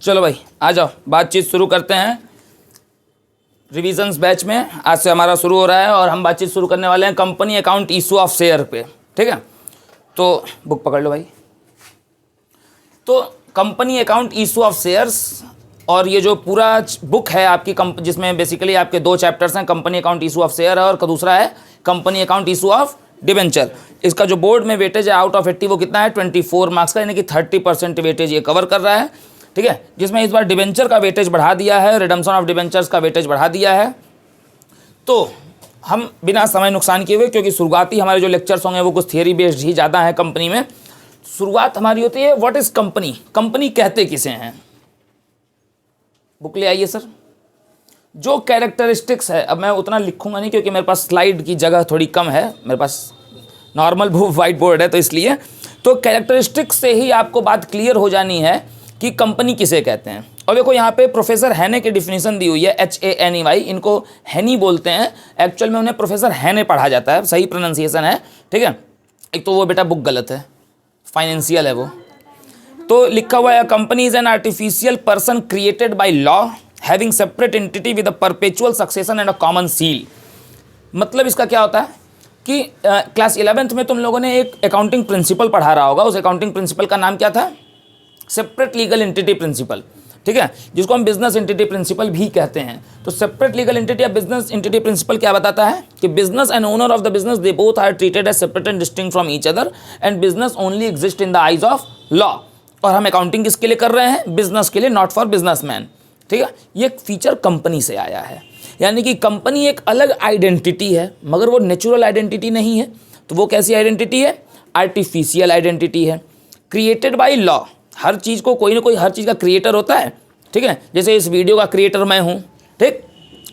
चलो भाई आ जाओ, बातचीत शुरू करते हैं। रिविजन्स बैच में आज से हमारा शुरू हो रहा है और हम बातचीत शुरू करने वाले हैं company account issue of share पे। ठीक है, तो बुक पकड़ लो भाई। तो company account issue of shares, और ये जो पूरा बुक है आपकी जिसमें बेसिकली आपके 2 चैप्टर्स हैं, company account issue of share और दूसरा है company account issue of debenture. इसका जो बोर्ड में वेटेज है आउट ऑफ 80 वो कितना है 24 मार्क्स का, यानी कि 30% वेटेज ये कवर कर रहा है। ठीक है, जिसमें इस बार डिबेंचर का वेटेज बढ़ा दिया है, रिडम्पशन ऑफ डिबेंचर्स का वेटेज बढ़ा दिया है। तो हम बिना समय नुकसान किए हुए, क्योंकि शुरुआती हमारे जो लेक्चर्स होंगे वो कुछ थियरी बेस्ड ही ज़्यादा है कंपनी में, शुरुआत हमारी होती है व्हाट इज़ कंपनी, कंपनी कहते किसे हैं। बुक ले आइए सर। जो कैरेक्टरिस्टिक्स है, अब मैं उतना लिखूंगा नहीं क्योंकि मेरे पास स्लाइड की जगह थोड़ी कम है, मेरे पास नॉर्मल वाइट बोर्ड है, तो इसलिए तो कैरेक्टरिस्टिक्स से ही आपको बात क्लियर हो जानी है कि कंपनी किसे कहते हैं। और देखो यहाँ पे प्रोफेसर हैने की डिफिनीशन दी हुई है, HANEY, इनको हैनी बोलते हैं, एक्चुअल में उन्हें प्रोफेसर हैने पढ़ा जाता है, सही प्रोनाउंसिएशन है। ठीक है, एक तो वो बेटा बुक गलत है, फाइनेंशियल है वो। तो लिखा हुआ है company is an artificial person created by law having separate entity with a perpetual succession and a common seal. मतलब इसका क्या होता है कि क्लास 11th में तुम लोगों ने एक अकाउंटिंग प्रिंसिपल पढ़ा रहा होगा, उस अकाउंटिंग प्रिंसिपल का नाम क्या था, सेपरेट लीगल एंटिटी प्रिंसिपल। ठीक है, जिसको हम बिजनेस एंटिटी प्रिंसिपल भी कहते हैं। तो सेपरेट लीगल एंटिटी या बिजनेस एंटिटी प्रिंसिपल क्या बताता है कि business and owner of the business they both are treated as separate and distinct from each other and business only exist in the eyes of law. और हम accounting किसके लिए कर रहे हैं, बिजनेस के लिए, नॉट फॉर बिजनेसमैन। ठीक है, ये फीचर कंपनी से आया है, यानी कि कंपनी एक अलग आइडेंटिटी है, मगर वो नेचुरल आइडेंटिटी नहीं है। तो वो कैसी आइडेंटिटी है, आर्टिफिशियल आइडेंटिटी है, क्रिएटेड बाय लॉ। हर चीज़ को कोई ना कोई हर चीज़ का क्रिएटर होता है। ठीक है, जैसे इस वीडियो का क्रिएटर मैं हूँ, ठीक,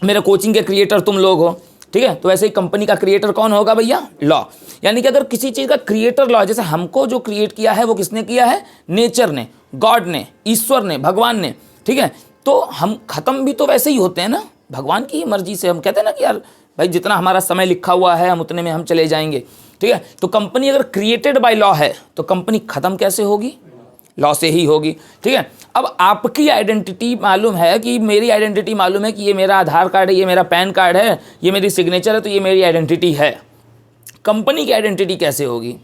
मेरे कोचिंग के क्रिएटर तुम लोग हो। ठीक है, तो वैसे ही कंपनी का क्रिएटर कौन होगा भैया, लॉ। यानी कि अगर किसी चीज़ का क्रिएटर लॉ, जैसे हमको जो क्रिएट किया है वो किसने किया है, नेचर ने, गॉड ने, ईश्वर ने, भगवान ने। ठीक है, तो हम ख़त्म भी तो वैसे ही होते हैं ना, भगवान की मर्जी से। हम कहते हैं ना कि यार भाई जितना हमारा समय लिखा हुआ है हम उतने में हम चले जाएंगे। ठीक है, तो कंपनी अगर क्रिएटेड बाय लॉ है तो कंपनी ख़त्म कैसे होगी, लॉ से ही होगी। ठीक है, अब आपकी आइडेंटिटी मालूम है कि मेरी आइडेंटिटी मालूम है कि ये मेरा आधार कार्ड है, ये मेरा पैन कार्ड है, ये मेरी सिग्नेचर है, तो ये मेरी आइडेंटिटी है। कंपनी की आइडेंटिटी कैसे होगी,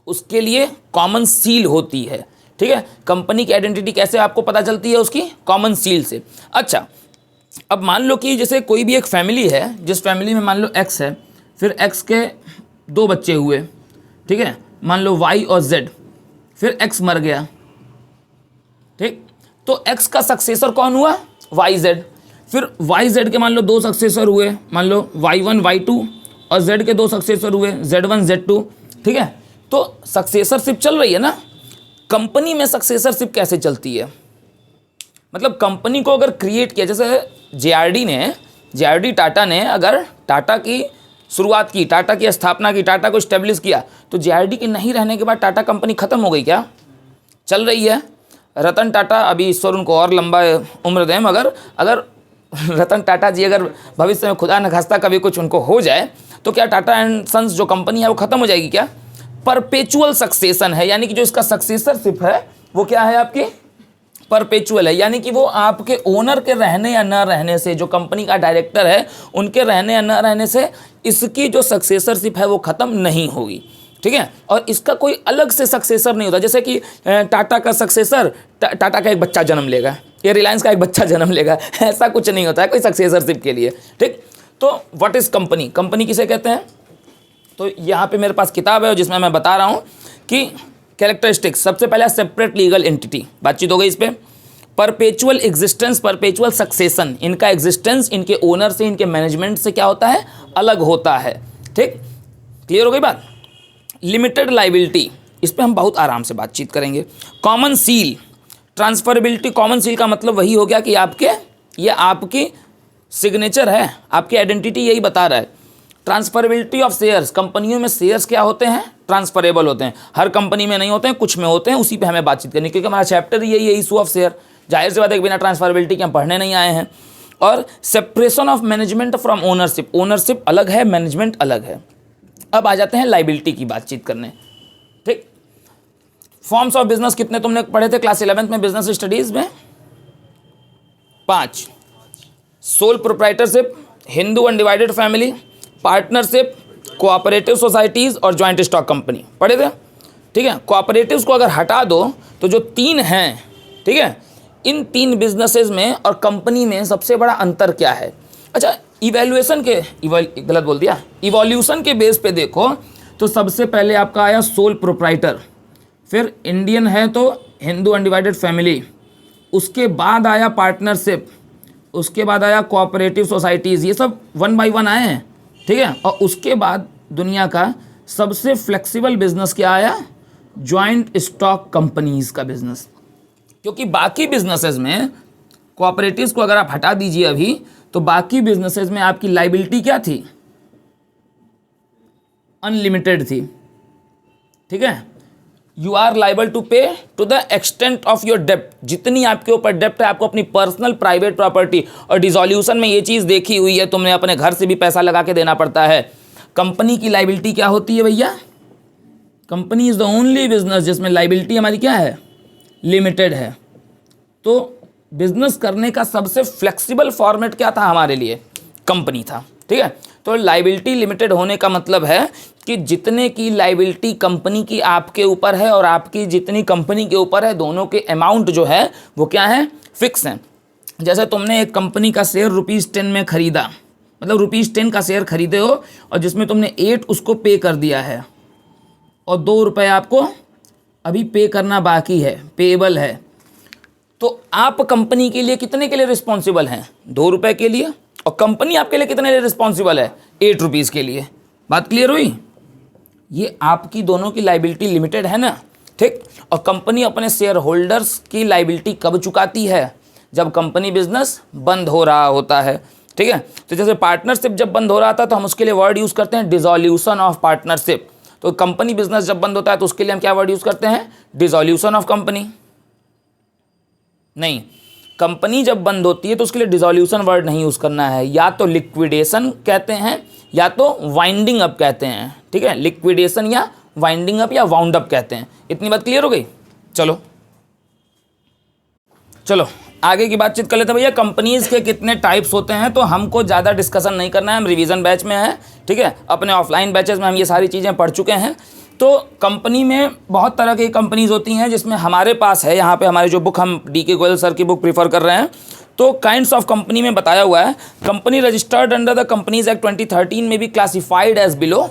उसके लिए कॉमन सील होती है। ठीक है, कंपनी की आइडेंटिटी कैसे आपको पता चलती है, उसकी कॉमन सील से। अच्छा, अब मान लो कि जैसे कोई भी एक फैमिली है, जिस फैमिली में मान लो X है, फिर X के 2 बच्चे हुए। ठीक है, मान लो Y और Z, फिर X मर गया। ठीक, तो X का सक्सेसर कौन हुआ, YZ। फिर YZ के मान लो 2 सक्सेसर हुए, मान लो Y1 Y2, और Z के 2 सक्सेसर हुए, Z1 Z2। ठीक है, तो सक्सेसरशिप चल रही है ना। कंपनी में सक्सेसरशिप कैसे चलती है, मतलब कंपनी को अगर क्रिएट किया, जैसे JRD टाटा ने अगर टाटा की शुरुआत की, टाटा की स्थापना की, टाटा को इस्टेब्लिश किया, तो JRD के नहीं रहने के बाद टाटा कंपनी ख़त्म हो गई क्या, चल रही है। रतन टाटा, अभी ईश्वर उनको और लंबा उम्र दें, मगर अगर रतन टाटा जी अगर भविष्य में खुदा न खास्ता कभी कुछ उनको हो जाए तो क्या टाटा एंड सन्स जो कंपनी है वो ख़त्म हो जाएगी क्या। परपेचुअल सक्सेशन है, यानी कि जो इसका सक्सेसरशिप है वो क्या है, आपकी परपेचुअल है, यानी कि वो आपके ओनर के रहने या न रहने से, जो कंपनी का डायरेक्टर है उनके रहने या न रहने से इसकी जो सक्सेसरशिप है वो ख़त्म नहीं होगी। ठीक है, और इसका कोई अलग से सक्सेसर नहीं होता। जैसे कि टाटा का सक्सेसर टाटा का एक बच्चा जन्म लेगा, या रिलायंस का एक बच्चा जन्म लेगा, ऐसा कुछ नहीं होता है कोई सक्सेसरशिप के लिए। ठीक, तो व्हाट इज़ कंपनी, कंपनी किसे कहते हैं। तो यहाँ पे मेरे पास किताब है जिसमें मैं बता रहा हूँ कि कैरेक्टरिस्टिक्स, सबसे पहले सेपरेट लीगल एंटिटी, बातचीत हो गई इस पर। परपेचुअल एग्जिस्टेंस, परपेचुअल सक्सेशन, इनका एग्जिस्टेंस इनके ओनर से, इनके मैनेजमेंट से क्या होता है, अलग होता है। ठीक, क्लियर हो गई बात। लिमिटेड लाइबिलिटी, इस पर हम बहुत आराम से बातचीत करेंगे। Common seal, transferability, common seal का मतलब वही हो गया कि ये आपकी सिग्नेचर है, आपकी आइडेंटिटी यही बता रहा है। ट्रांसफरेबिलिटी ऑफ शेयर्स, कंपनियों में शेयर्स क्या होते हैं, ट्रांसफरेबल होते हैं, हर कंपनी में नहीं होते हैं, कुछ में होते हैं, उसी पे हमें बातचीत करनी, क्योंकि हमारा चैप्टर यही है, इशू ऑफ शेयर। जाहिर सी बात है कि बिना ट्रांसफरेबिलिटी के हम पढ़ने नहीं आए हैं। और separation of management from ownership, ownership अलग है, मैनेजमेंट अलग है। अब आ जाते हैं लाइबिलिटी की बातचीत करने। ठीक, फॉर्म्स ऑफ बिजनेस कितने तुमने पढ़े थे क्लास 11th में बिजनेस स्टडीज में? 5। Sole proprietorship, Hindu undivided family, partnership, cooperative societies और ज्वाइंट स्टॉक कंपनी पढ़े थे। ठीक है, कोऑपरेटिव्स को अगर हटा दो तो जो 3 हैं, ठीक है, इन 3 बिजनेसेस में और कंपनी में सबसे बड़ा अंतर क्या है? अच्छा, इवैल्यूएशन के गलत बोल दिया, इवोल्यूशन के बेस पे देखो तो सबसे पहले आपका आया सोल प्रोप्राइटर, फिर इंडियन है तो हिंदू अनडिवाइडेड फैमिली, उसके बाद आया पार्टनरशिप, उसके बाद आया कोऑपरेटिव सोसाइटीज़, ये सब 1 बाय 1 आए हैं। ठीक है, और उसके बाद दुनिया का सबसे फ्लेक्सिबल बिजनेस क्या आया? जॉइंट स्टॉक कंपनीज का बिजनेस। क्योंकि बाकी बिजनेसेस में कोऑपरेटिव्स को अगर आप हटा दीजिए अभी, तो बाकी बिजनेसेस में आपकी लाइबिलिटी क्या थी? अनलिमिटेड थी। ठीक है, you are liable to pay to the extent of your डेप्ट, जितनी आपके ऊपर डेप्ट है आपको अपनी पर्सनल प्राइवेट प्रॉपर्टी, और डिसॉल्यूशन में ये चीज़ देखी हुई है तुमने, अपने घर से भी पैसा लगा के देना पड़ता है। कंपनी की लाइबिलिटी क्या होती है भैया? Company is the only business जिसमें लाइबिलिटी हमारी क्या है? लिमिटेड है। तो बिजनेस करने का सबसे फ्लेक्सिबल फॉर्मेट क्या था हमारे लिए? कंपनी था। ठीक है, तो लाइबिलिटी लिमिटेड होने का मतलब है कि जितने की लाइबिलिटी कंपनी की आपके ऊपर है और आपकी जितनी कंपनी के ऊपर है, दोनों के अमाउंट जो है वो क्या है? फिक्स हैं। जैसे तुमने एक कंपनी का शेयर ₹10 में खरीदा, मतलब ₹10 का शेयर खरीदे हो और जिसमें तुमने 8 उसको पे कर दिया है और ₹2 आपको अभी पे करना बाकी है, पेएबल है, तो आप कंपनी के लिए कितने के लिए रिस्पॉन्सिबल हैं? ₹2 के लिए। और कंपनी आपके लिए कितने लिए रिस्पॉन्सिबल है? ₹8 के लिए। बात क्लियर हुई? ये आपकी दोनों की लाइबिलिटी लिमिटेड है ना। ठीक, और कंपनी अपने शेयर होल्डर्स की लाइबिलिटी कब चुकाती है? जब कंपनी बिजनेस बंद हो रहा होता है। ठीक है, तो जैसे पार्टनरशिप जब बंद हो रहा था तो हम उसके लिए वर्ड यूज़ करते हैं डिसॉल्यूशन ऑफ पार्टनरशिप। तो कंपनी बिजनेस जब बंद होता है तो उसके लिए हम क्या वर्ड यूज़ करते हैं? Dissolution of company. नहीं, कंपनी जब बंद होती है तो उसके लिए डिसॉल्यूशन वर्ड नहीं यूज़ करना है, या तो लिक्विडेशन कहते हैं या तो वाइंडिंग अप कहते हैं। ठीक है, लिक्विडेशन या वाइंडिंग अप या वाउंड अप कहते हैं। इतनी बात क्लियर हो गई? चलो आगे की बातचीत कर लेते हैं भैया। कंपनीज के कितने टाइप्स होते हैं, तो हमको ज़्यादा डिस्कशन नहीं करना है, हम रिवीजन बैच में हैं। ठीक है, अपने ऑफलाइन बैचेस में हम ये सारी चीज़ें पढ़ चुके हैं। तो कंपनी में बहुत तरह की कंपनीज होती हैं, जिसमें हमारे पास है यहाँ पे हमारे जो बुक, हम DK गोयल सर की बुक प्रीफर कर रहे हैं, तो काइंड्स ऑफ कंपनी में बताया हुआ है। Company registered under the companies act 2013 में भी classified as below.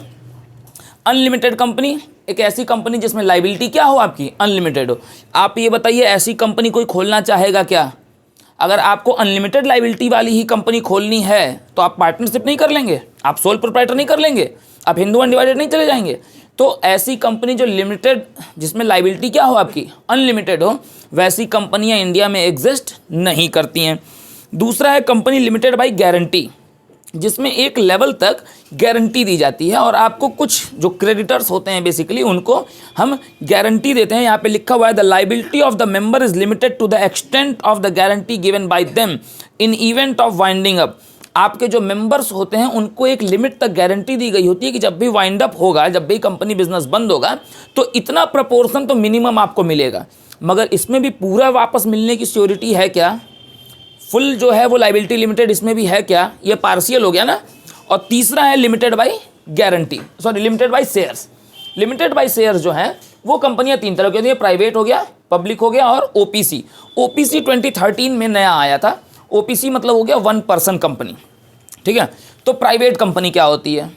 Unlimited company, एक ऐसी कंपनी जिसमें लाइबिलिटी क्या हो? आपकी अनलिमिटेड हो। आप ये बताइए, ऐसी कंपनी कोई खोलना चाहेगा क्या? अगर आपको अनलिमिटेड लाइबिलिटी वाली ही कंपनी खोलनी है तो आप पार्टनरशिप नहीं कर लेंगे, आप सोल प्रोप्राइटर नहीं कर लेंगे, आप हिंदू अनडिवाइडेड नहीं चले जाएंगे। तो ऐसी कंपनी जो लिमिटेड, जिसमें लाइबिलिटी क्या हो आपकी? अनलिमिटेड हो, वैसी कंपनियां इंडिया में एग्जिस्ट नहीं करती हैं। दूसरा है कंपनी लिमिटेड बाय गारंटी, जिसमें एक लेवल तक गारंटी दी जाती है और आपको कुछ जो क्रेडिटर्स होते हैं बेसिकली उनको हम गारंटी देते हैं। यहाँ पे लिखा हुआ है the liability of the member is limited to the extent of the guarantee given by them in event of winding up. आपके जो मेंबर्स होते हैं उनको एक लिमिट तक गारंटी दी गई होती है कि जब भी वाइंड अप होगा, जब भी कंपनी बिजनेस बंद होगा, तो इतना प्रपोर्शन तो मिनिमम आपको मिलेगा। मगर इसमें भी पूरा वापस मिलने की श्योरिटी है क्या? फुल जो है वो लाइबिलिटी लिमिटेड इसमें भी है क्या? ये पार्शियल हो गया ना। और तीसरा है limited by guarantee, sorry limited by shares. Limited by shares जो है वो कंपनियां 3 तरह की होती है, प्राइवेट हो गया, पब्लिक हो गया और OPC। OPC 2013 में नया आया था। OPC मतलब हो गया 1 पर्सन कंपनी। ठीक है, तो प्राइवेट कंपनी क्या होती है?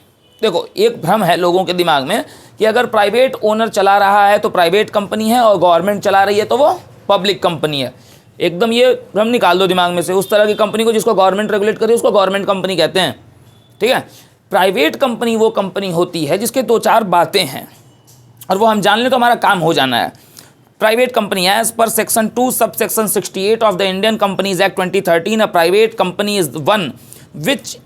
देखो, एक भ्रम है लोगों के दिमाग में कि अगर प्राइवेट ओनर चला रहा है तो प्राइवेट कंपनी है और गवर्नमेंट चला रही है तो वो पब्लिक कंपनी है। एकदम ये भ्रम निकाल दो दिमाग में से। उस तरह की कंपनी को जिसको गवर्नमेंट रेगुलेट करे उसको गवर्नमेंट कंपनी कहते हैं। ठीक है, प्राइवेट कंपनी वो कंपनी होती है जिसके 2-4 बातें हैं और वो हम जान लें तो हमारा काम हो जाना है। Private company as per section 2 सब section 68 of the Indian companies act 2013 a private company is one which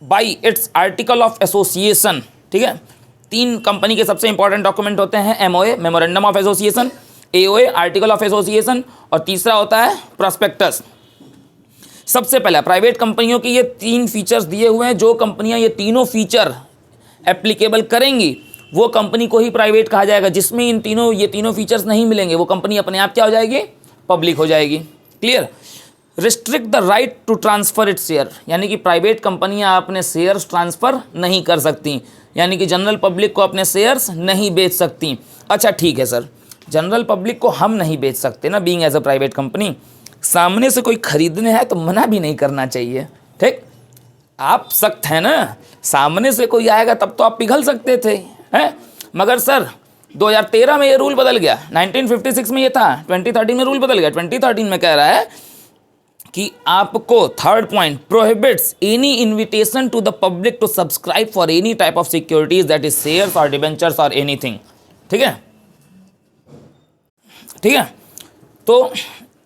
by its article of association. ठीक है, 3 कंपनी के सबसे इंपॉर्टेंट डॉक्यूमेंट होते हैं, MOA memorandum of association, AOA article of association और तीसरा होता है प्रॉस्पेक्टस। सबसे पहला प्राइवेट कंपनियों की ये 3 फीचर्स दिए हुए हैं। जो कंपनियां ये तीनों फीचर एप्लीकेबल करेंगी वो कंपनी को ही प्राइवेट कहा जाएगा। जिसमें ये तीनों फीचर्स नहीं मिलेंगे वो कंपनी अपने आप क्या हो जाएगी, पब्लिक हो जाएगी। Clear. Restrict the right to transfer its share, यानी कि प्राइवेट कंपनियां अपने शेयर्स ट्रांसफ़र नहीं कर सकती, यानी कि जनरल पब्लिक को अपने शेयर्स नहीं बेच सकती। अच्छा ठीक है सर, जनरल पब्लिक को हम नहीं बेच सकते ना, being as a private company. सामने से कोई खरीदने है तो मना भी नहीं करना चाहिए, ठीक। आप सख्त हैं ना, सामने से कोई आएगा तब तो आप पिघल सकते थे, हैं। मगर सर 2013 में ये रूल बदल गया, 1956 में ये था, 2013 में रूल बदल गया। 2013 में कह रहा है कि आपको, third point, prohibits any invitation to the public to subscribe for any type of securities that is shares और डिबेंचर्स और एनीथिंग। ठीक है, ठीक है। तो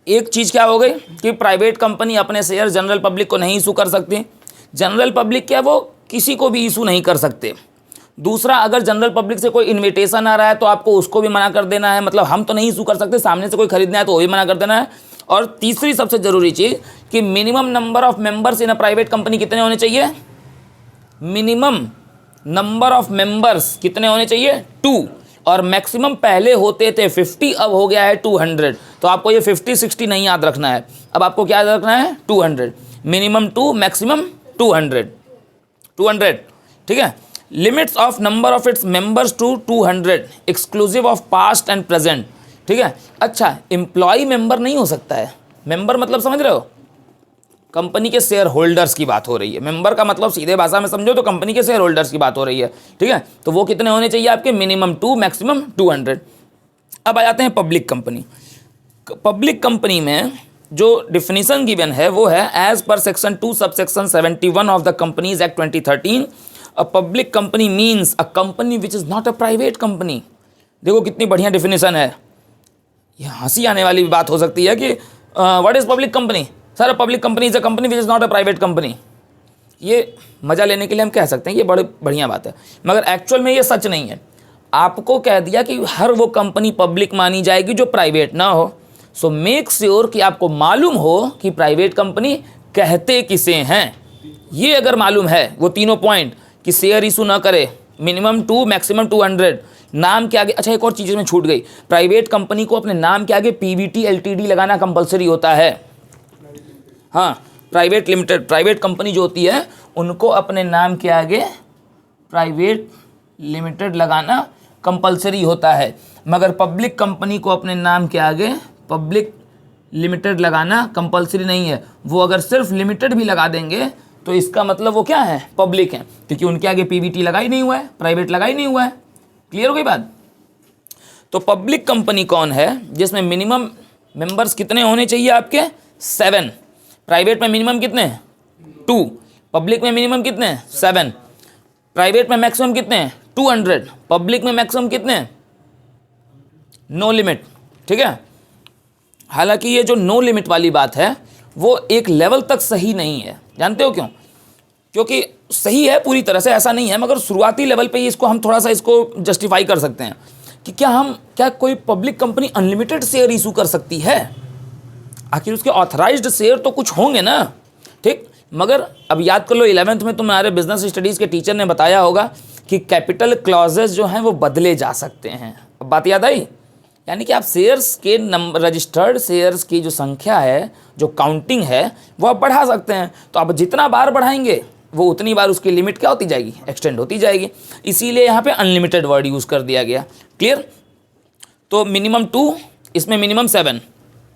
एक चीज़ क्या हो गई कि प्राइवेट कंपनी अपने शेयर जनरल पब्लिक को नहीं इशू कर सकती। जनरल पब्लिक क्या, वो किसी को भी इशू नहीं कर सकते। दूसरा, अगर जनरल पब्लिक से कोई इन्विटेशन आ रहा है तो आपको उसको भी मना कर देना है, मतलब हम तो नहीं इशू कर सकते, सामने से कोई खरीदना है तो वो भी मना कर देना है। और तीसरी सबसे ज़रूरी चीज़ कि minimum number of members in a private company कितने होने चाहिए, मिनिमम नंबर ऑफ मेंबर्स कितने होने चाहिए, 2, और मैक्सिमम पहले होते थे 50, अब हो गया है 200। तो आपको ये 50-60 नहीं याद रखना है, अब आपको क्या याद रखना है, 200, मिनिमम 2, मैक्सिमम 200, ठीक है। Limits of number of its members to 200 exclusive of past and present, ठीक है। अच्छा, एम्प्लॉय मेंबर नहीं हो सकता है, मेंबर मतलब समझ रहे हो, कंपनी के शेयर होल्डर्स की बात हो रही है। मेंबर का मतलब सीधे भाषा में समझो तो कंपनी के शेयर होल्डर्स की बात हो रही है, ठीक है। तो वो कितने होने चाहिए आपके, मिनिमम 2, मैक्सिमम 200। अब आ जाते हैं पब्लिक कंपनी। पब्लिक कंपनी में जो डिफिनीशन गिवन है वो है, as per section 2 subsection 71 of the companies act 2013, a public company means a company which is not a private company. देखो कितनी बढ़िया डिफिनीशन है। ये हंसी आने वाली बात हो सकती है कि what is public company, sir public company is a company which is not a private company. ये मज़ा लेने के लिए हम कह सकते हैं, ये बड़ी बढ़िया बात है, मगर एक्चुअल में ये सच नहीं है। आपको कह दिया कि हर वो कंपनी पब्लिक मानी जाएगी जो प्राइवेट ना हो। सो मेक श्योर कि आपको मालूम हो कि प्राइवेट कंपनी कहते किसे हैं। ये अगर मालूम है वो तीनों पॉइंट कि शेयर इशू ना करे, मिनिमम 2, मैक्सिमम 200, नाम के आगे, अच्छा एक और चीज़ में छूट गई, प्राइवेट कंपनी को अपने नाम के आगे पीवीटी एलटीडी लगाना कंपलसरी होता है। हाँ, प्राइवेट लिमिटेड, प्राइवेट कंपनी जो होती है उनको अपने नाम के आगे प्राइवेट लिमिटेड लगाना कंपलसरी होता है, मगर पब्लिक कंपनी को अपने नाम के आगे पब्लिक लिमिटेड लगाना कंपलसरी नहीं है। वो अगर सिर्फ लिमिटेड भी लगा देंगे तो इसका मतलब वो क्या है, पब्लिक है, क्योंकि उनके आगे पीवीटी लगा ही नहीं हुआ है, प्राइवेट लगा ही नहीं हुआ है। क्लियर हो गई बात। तो पब्लिक कंपनी कौन है, जिसमें मिनिमम मेंबर्स कितने होने चाहिए आपके, 7। प्राइवेट में मिनिमम कितने, 2, पब्लिक में मिनिमम कितने, 7। प्राइवेट में मैक्सिमम कितने, 200, पब्लिक में मैक्सिमम कितने, नो लिमिट, ठीक है। हालांकि ये जो नो लिमिट वाली बात है वो एक लेवल तक सही नहीं है, जानते हो क्यों, क्योंकि सही है पूरी तरह से ऐसा नहीं है, मगर शुरुआती लेवल पे ही इसको हम थोड़ा सा इसको जस्टिफाई कर सकते हैं कि क्या कोई public company unlimited share issue कर सकती है, आखिर उसके ऑथराइज्ड शेयर तो कुछ होंगे ना, ठीक। मगर अब याद कर लो 11th में तुम्हारे बिजनेस स्टडीज़ के टीचर ने बताया होगा कि कैपिटल क्लॉजेज जो हैं वो बदले जा सकते हैं। अब बात याद आई, यानी कि आप शेयर्स के नंबर, रजिस्टर्ड शेयर्स की जो संख्या है, जो काउंटिंग है, वो आप बढ़ा सकते हैं। तो आप जितना बार बढ़ाएंगे वो उतनी बार उसकी लिमिट क्या होती जाएगी, एक्सटेंड होती जाएगी। इसीलिए यहाँ पे अनलिमिटेड वर्ड यूज़ कर दिया गया। क्लियर। तो मिनिमम 2, इसमें मिनिमम 7,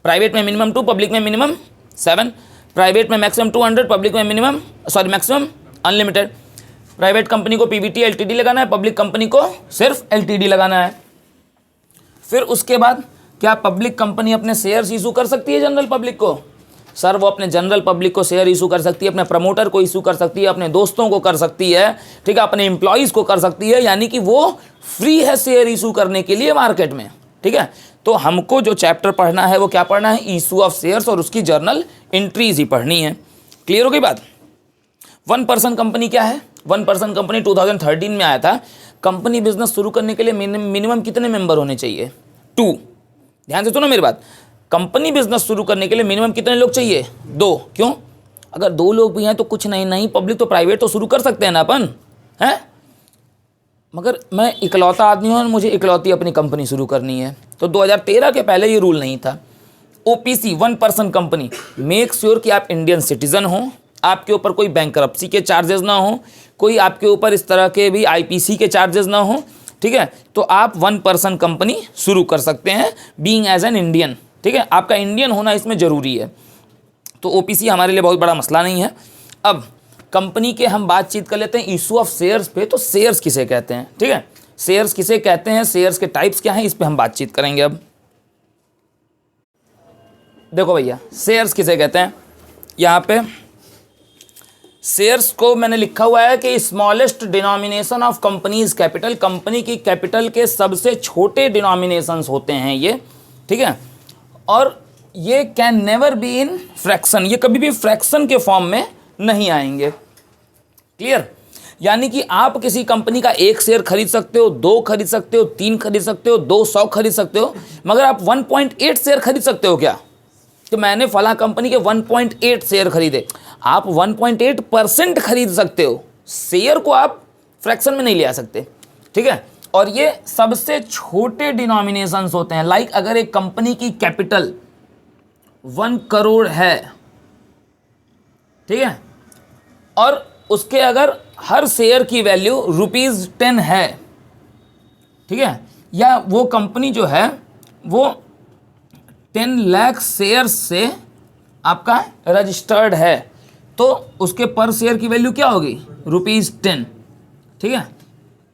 प्राइवेट में मिनिमम 2, पब्लिक में मिनिमम 7, प्राइवेट में मैक्सिमम 200, पब्लिक में मैक्सिमम अनलिमिटेड। प्राइवेट कंपनी को पीवीटी एलटीडी लगाना है, पब्लिक कंपनी को सिर्फ एलटीडी लगाना है। फिर उसके बाद क्या पब्लिक कंपनी अपने शेयर्स इशू कर सकती है जनरल पब्लिक को, सर वो अपने जनरल पब्लिक को शेयर इशू कर सकती है, अपने प्रमोटर को इशू कर सकती है, अपने दोस्तों को कर सकती है, ठीक है, अपने एम्प्लॉयज़ को कर सकती है, यानी कि वो फ्री है शेयर इशू करने के लिए मार्केट में, ठीक है। तो हमको जो चैप्टर पढ़ना है वो क्या पढ़ना है, इशू ऑफ शेयर्स, और उसकी जर्नल एंट्रीज ही पढ़नी है। क्लियर हो गई बात। 1 पर्सन कंपनी क्या है, 1 पर्सन कंपनी 2013 में आया था। कंपनी बिजनेस शुरू करने के लिए मिनिमम कितने मेंबर होने चाहिए, 2। ध्यान से सुनो मेरी बात, कंपनी बिजनेस शुरू करने के लिए मिनिमम कितने लोग चाहिए, 2। क्यों, अगर 2 लोग भी हैं तो कुछ नहीं, पब्लिक तो प्राइवेट तो शुरू कर सकते हैं ना अपन, हैं। मगर मैं इकलौता आदमी हूँ और मुझे इकलौती अपनी कंपनी शुरू करनी है। तो 2013 के पहले ये रूल नहीं था। OPC 1 person company, make sure कि आप इंडियन सिटीज़न हो, आपके ऊपर कोई बैंकरप्सी के चार्जेस ना हो, कोई आपके ऊपर इस तरह के भी आईपीसी के चार्जेस ना हो, ठीक है। तो आप 1 पर्सन कंपनी शुरू कर सकते हैं बीइंग एज एन इंडियन, ठीक है। आपका इंडियन होना इसमें ज़रूरी है। तो ओपीसी हमारे लिए बहुत बड़ा मसला नहीं है। अब कंपनी के हम बातचीत कर लेते हैं इशू ऑफ शेयर्स पे। तो शेयर्स किसे कहते हैं, ठीक है, शेयर्स किसे कहते हैं, शेयर्स के टाइप्स क्या हैं, इस पे हम बातचीत करेंगे। अब देखो भैया, शेयर्स किसे कहते हैं, यहाँ पे शेयर्स को मैंने लिखा हुआ है कि smallest denomination of companies capital, company की कैपिटल के सबसे छोटे डिनोमिनेशंस होते हैं ये, ठीक है। और ये can never be in fraction, ये कभी भी फ्रैक्शन के फॉर्म में नहीं आएंगे। क्लियर? यानी कि आप किसी कंपनी का 1 शेयर खरीद सकते हो, 2 खरीद सकते हो, 3 खरीद सकते हो, 200 खरीद सकते हो, मगर आप 1.8 शेयर खरीद सकते हो क्या? तो मैंने फला कंपनी के 1.8 शेयर खरीदे, आप 1.8% खरीद सकते हो, शेयर को आप फ्रैक्शन में नहीं ले आ सकते, ठीक है। और ये सबसे छोटे डिनोमिनेशंस होते हैं। लाइक अगर एक कंपनी की कैपिटल 1 करोड़ है, ठीक है, और उसके अगर हर शेयर की वैल्यू ₹10 है, ठीक है, या वो कंपनी जो है वो 10 लाख शेयर से आपका रजिस्टर्ड है, तो उसके पर शेयर की वैल्यू क्या होगी? ₹10, ठीक है।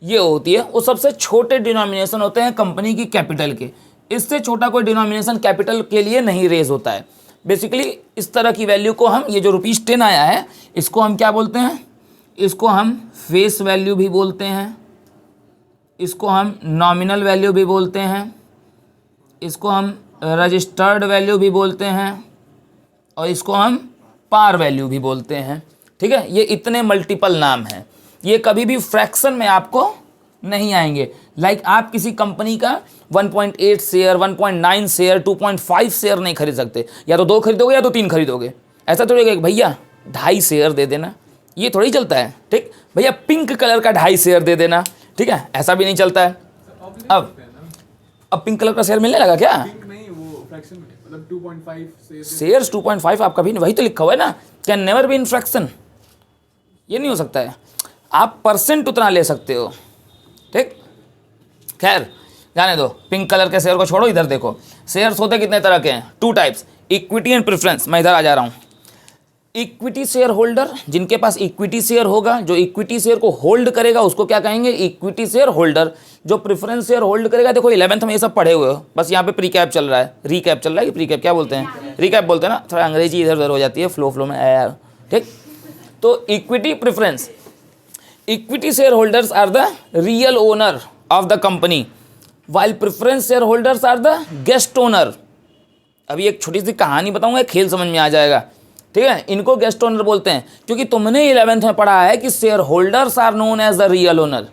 ये होती है, वो सबसे छोटे डिनोमिनेशन होते हैं कंपनी की कैपिटल के। इससे छोटा कोई डिनोमिनेशन कैपिटल के लिए नहीं रेज होता है। बेसिकली इस तरह की वैल्यू को हम, ये जो ₹10 आया है, इसको हम क्या बोलते हैं? इसको हम फेस वैल्यू भी बोलते हैं, इसको हम नॉमिनल वैल्यू भी बोलते हैं, इसको हम रजिस्टर्ड वैल्यू भी बोलते हैं, और इसको हम पार वैल्यू भी बोलते हैं, ठीक है। ये इतने मल्टीपल नाम हैं, ये कभी भी फ्रैक्शन में आपको नहीं आएंगे। लाइक आप किसी कंपनी का 1.8 शेयर, 1.9 शेयर, 2.5 शेयर नहीं खरीद सकते। या तो 2 खरीदोगे या तो 3 खरीदोगे। ऐसा थोड़ी है कि भैया 2.5 शेयर दे देना, ये थोड़ी चलता है, ठीक। भैया पिंक कलर का 2.5 शेयर दे देना, ठीक है, ऐसा भी नहीं चलता है। अब पिंक कलर का शेयर मिलने लगा क्या? नहीं, वो फ्रैक्शन में, मतलब 2.5 शेयर्स 2.5 आप कभी नहीं, वही तो लिखा हुआ है ना, can never be in fraction, ये नहीं हो सकता है। आप परसेंट उतना ले सकते हो, ठीक। खैर जाने दो, पिंक कलर के शेयर को छोड़ो, इधर देखो शेयर्स होते कितने तरह के हैं, 2 टाइप्स, इक्विटी एंड प्रेफरेंस। मैं इधर आ जा रहा हूँ। इक्विटी शेयर होल्डर, जिनके पास इक्विटी शेयर होगा, जो इक्विटी शेयर को होल्ड करेगा उसको क्या कहेंगे? Equity share holder. जो प्रेफरेंस शेयर होल्ड करेगा, देखो 11th में ये सब पढ़े हुए हो, बस यहाँ पे प्रीकैप चल रहा है, रीकैप चल रहा है कि प्रीकैप क्या बोलते हैं? रीकैप बोलते हैं ना, थोड़ा अंग्रेजी इधर उधर हो जाती है फ्लो में यार, ठीक। तो equity preference, equity share holders are the real owner of the company, while preference share holders are the guest owner. अभी एक छोटी सी कहानी बताऊंगा, खेल समझ में आ जाएगा, ठीक है। इनको गेस्ट ओनर बोलते हैं क्योंकि तुमने 11th में पढ़ा है कि share holders are known as the real owner.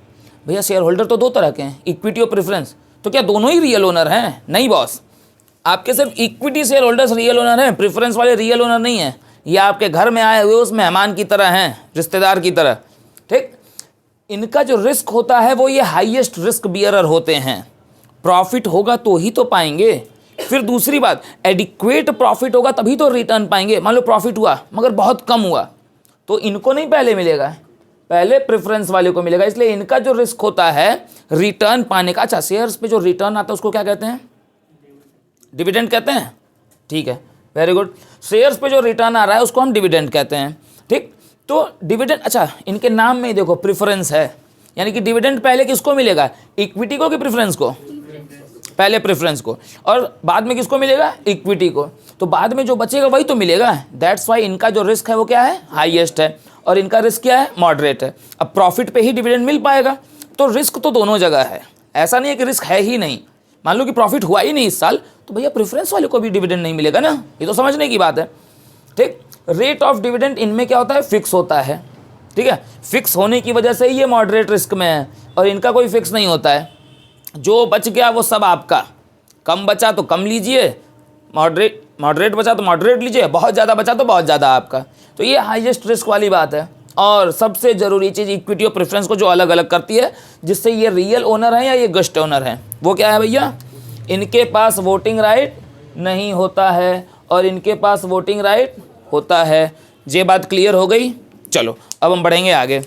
भैया शेयर होल्डर तो 2 तरह के हैं, इक्विटी और प्रेफरेंस, तो क्या दोनों ही रियल ओनर हैं? नहीं बॉस, आपके सिर्फ equity share holders real owner हैं, प्रेफरेंस वाले रियल ओनर नहीं है। ये आपके घर में आए हुए उस मेहमान की तरह हैं, रिश्तेदार की तरह, ठीक। इनका जो रिस्क होता है वो ये हाईएस्ट रिस्क बियरर होते हैं। प्रॉफिट होगा तो ही तो पाएंगे। फिर दूसरी बात, एडिक्वेट प्रॉफिट होगा तभी तो रिटर्न पाएंगे। मान लो प्रॉफिट हुआ मगर बहुत कम हुआ, तो इनको नहीं पहले मिलेगा, पहले प्रेफरेंस वाले को मिलेगा। इसलिए इनका जो रिस्क होता है रिटर्न पाने का। अच्छा, शेयर्स पे जो रिटर्न आता है उसको क्या कहते हैं? डिविडेंड कहते हैं, ठीक है, वेरी गुड। शेयर्स पे जो रिटर्न आ रहा है उसको हम डिविडेंड कहते हैं, ठीक। तो डिविडेंड, अच्छा इनके नाम में ही देखो प्रेफरेंस है, यानी कि डिविडेंड पहले किसको मिलेगा? इक्विटी को कि प्रेफरेंस को? पहले प्रेफरेंस को, और बाद में किसको मिलेगा? इक्विटी को। तो बाद में जो बचेगा वही तो मिलेगा। दैट्स वाई इनका जो रिस्क है वो क्या है? हाईएस्ट है, और इनका रिस्क क्या है? मॉडरेट है। अब प्रॉफिट पे ही डिविडेंड मिल पाएगा, तो रिस्क तो दोनों जगह है। ऐसा नहीं है कि रिस्क है ही नहीं। मान लो कि प्रॉफिट हुआ ही नहीं इस साल, तो भैया प्रेफरेंस वाले को भी डिविडेंड नहीं मिलेगा ना, ये तो समझने की बात है, ठीक। रेट ऑफ डिविडेंड इनमें क्या होता है? फिक्स होता है, ठीक है। फिक्स होने की वजह से ये मॉडरेट रिस्क में है, और इनका कोई फिक्स नहीं होता है। जो बच गया वो सब आपका, कम बचा तो कम लीजिए, मॉडरेट बचा तो मॉडरेट लीजिए, बहुत ज़्यादा बचा तो बहुत ज़्यादा आपका। तो ये हाईएस्ट रिस्क वाली बात है, और सबसे ज़रूरी चीज़ इक्विटी और प्रेफरेंस को जो अलग अलग करती है, जिससे ये रियल ओनर है या ये गेस्ट ओनर है, वो क्या है भैया, इनके पास वोटिंग राइट नहीं होता है और इनके पास वोटिंग राइट होता है। ये बात क्लियर हो गई। चलो अब हम बढ़ेंगे आगे।